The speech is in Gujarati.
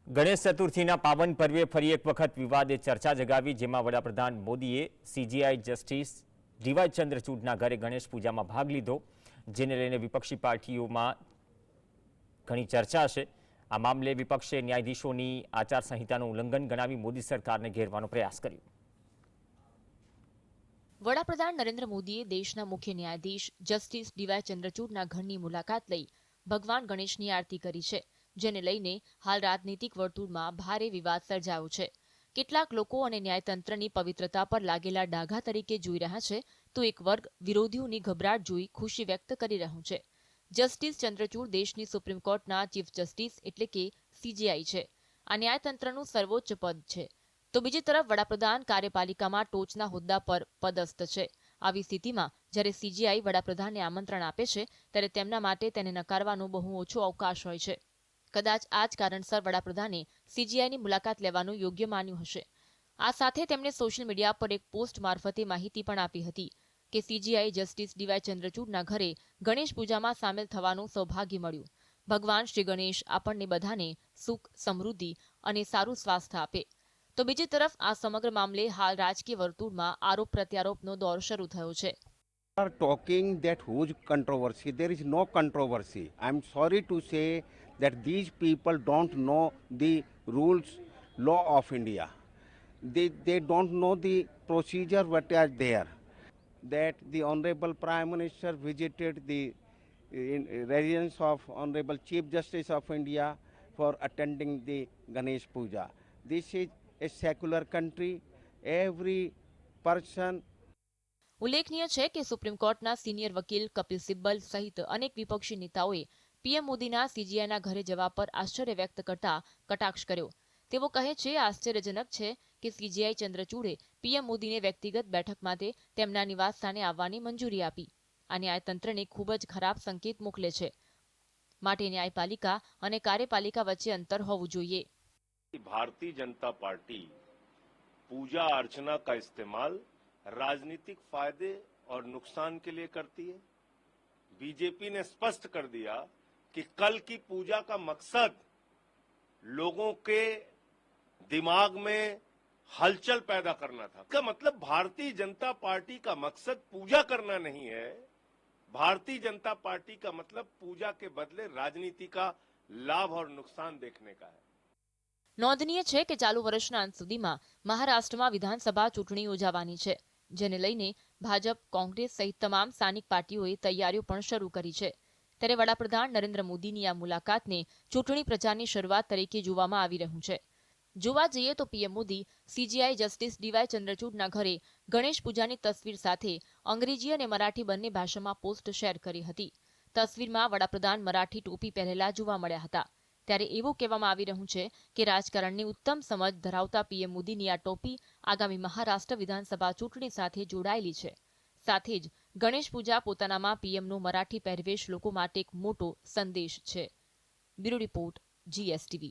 ગણેશ ચતુર્થીના પાવન પર્વે ફરી એક વખત વિવાદે ચર્ચા જગાવી, જેમાં વડાપ્રધાન મોદીએ સીજીઆઈ જસ્ટિસ ડીવાય ચંદ્રચૂડના ઘરે ગણેશ પૂજામાં ભાગ લીધો, જેને લઈને વિપક્ષી પાર્ટીઓમાં ઘણી ચર્ચા છે। આ મામલે વિપક્ષે ન્યાયાધીશોની આચારસંહિતાનું ઉલ્લંઘન ગણાવી મોદી સરકારને ઘેરવાનો પ્રયાસ કર્યો। વડાપ્રધાન નરેન્દ્ર મોદીએ દેશના મુખ્ય ન્યાયાધીશ જસ્ટિસ ડીવાય ચંદ્રચૂડના ઘરની મુલાકાત લઈ ભગવાન ગણેશની આરતી કરી છે, જેને લઈને હાલ રાજનીતિક વર્તુળમાં ભારે વિવાદ સર્જાયો છે। કેટલાક લોકો અને ન્યાયતંત્રની પવિત્રતા પર લાગેલા ડાઘા તરીકે જોઈ રહ્યા છે, તો એક વર્ગ વિરોધીઓની ગભરાટ જોઈ ખુશી વ્યક્ત કરી રહ્યું છે। જસ્ટિસ ચંદ્રચૂડ દેશની સુપ્રીમ કોર્ટના ચીફ જસ્ટિસ એટલે કે સીજીઆઈ છે। આ ન્યાયતંત્રનું સર્વોચ્ચ પદ છે। તો બીજી તરફ વડાપ્રધાન કાર્યપાલિકામાં ટોચના હોદ્દા પર પદસ્થ છે। આવી સ્થિતિમાં જ્યારે સીજીઆઈ વડાપ્રધાનને આમંત્રણ આપે છે, ત્યારે તેમના માટે તેને નકારવાનો બહુ ઓછો અવકાશ હોય છે। કદાચ આ જ કારણસર વડાપ્રધાને સીજીઆઈની મુલાકાત લેવાનું યોગ્ય માન્યું હશે। આ સાથે તેમણે સોશિયલ મીડિયા પર એક પોસ્ટ મારફતે માહિતી પણ આપી હતી કે સીજીઆઈ જસ્ટિસ ડીવાય ચંદ્રચૂડના ઘરે ગણેશ પૂજામાં સામેલ થવાનું સૌભાગ્ય મળ્યું। ભગવાન શ્રી ગણેશ આપણને બધાને સુખ, સમૃદ્ધિ અને સારું સ્વાસ્થ્ય આપે। તો બીજી તરફ આ સમગ્ર મામલે હાલ રાજકીય વર્તુળમાં આરોપ પ્રત્યારોપનો દોર શરૂ થયો છે। Are talking that huge controversy. There is no controversy. I'm sorry to say that these people don't know the rules, law of India. They don't know the procedure what are there. That the Honorable Prime Minister visited the residence of Honorable Chief Justice of India for attending the Ganesh Puja. This is a secular country. Every person. ઉલ્લેખનીય છે કે સુપ્રીમ કોર્ટના સિનિયર વકીલ કપિલ સિબ્બલ સહિત અનેક વિપક્ષી નેતાઓએ પીએમ મોદીના સીજીઆઈના ઘરે જવા પર આશ્ચર્ય વ્યક્ત કરતા કટાક્ષ કર્યો। તેઓ કહે છે, આશ્ચર્યજનક છે કે સીજીઆઈ ચંદ્રચૂડે પીએમ મોદીને વ્યક્તિગત બેઠક માટે તેમના નિવાસસ્થાને આવવાની મંજૂરી આપી। આ ન્યાયતંત્રને ખૂબ જ ખરાબ સંકેત મોકલે છે, માટે ન્યાયપાલિકા અને કાર્યપાલિકા વચ્ચે અંતર હોવું જોઈએ। भारतीय जनता पार्टी पूजा अर्चना का इस्तेमाल राजनीतिक फायदे और नुकसान के लिए करती है। बीजेपी ने स्पष्ट कर दिया कि कल की पूजा का मकसद लोगों के दिमाग में हलचल पैदा करना था। इसका मतलब भारतीय जनता पार्टी का मकसद पूजा करना नहीं है। भारतीय जनता पार्टी का मतलब पूजा के बदले राजनीति का लाभ और नुकसान देखने का है। નોંધનીય છે કે ચાલુ વર્ષના અંત સુધીમાં મહારાષ્ટ્રમાં વિધાનસભા ચૂંટણી યોજાવાની છે, જેને લઈને ભાજપ, કોંગ્રેસ સહિત તમામ સ્થાનિક પાર્ટીઓએ તૈયારીઓ પણ શરૂ કરી છે। ત્યારે વડાપ્રધાન નરેન્દ્ર મોદીની આ મુલાકાતને ચૂંટણી પ્રચારની શરૂઆત તરીકે જોવામાં આવી રહ્યું છે। જોવા જઈએ તો PM Modi CJI justice DY ચંદ્રચૂડના ઘરે ગણેશ પૂજાની તસવીર સાથે અંગ્રેજી અને મરાઠી બંને ભાષામાં પોસ્ટ શેર કરી હતી। તસવીરમાં વડાપ્રધાન મરાઠી ટોપી પહેરેલા જોવા મળ્યા હતા। ત્યારે એવું કહેવામાં આવી રહ્યું છે કે રાજકારણની ઉત્તમ સમજ ધરાવતા પીએમ મોદીની આ ટોપી આગામી મહારાષ્ટ્ર વિધાનસભા ચૂંટણી સાથે જોડાયેલી છે। સાથે જ ગણેશ પૂજા પોતાનામાં પીએમનો મરાઠી પહેરવેશ લોકો માટે એક મોટો સંદેશ છે। Bureau report, GSTV।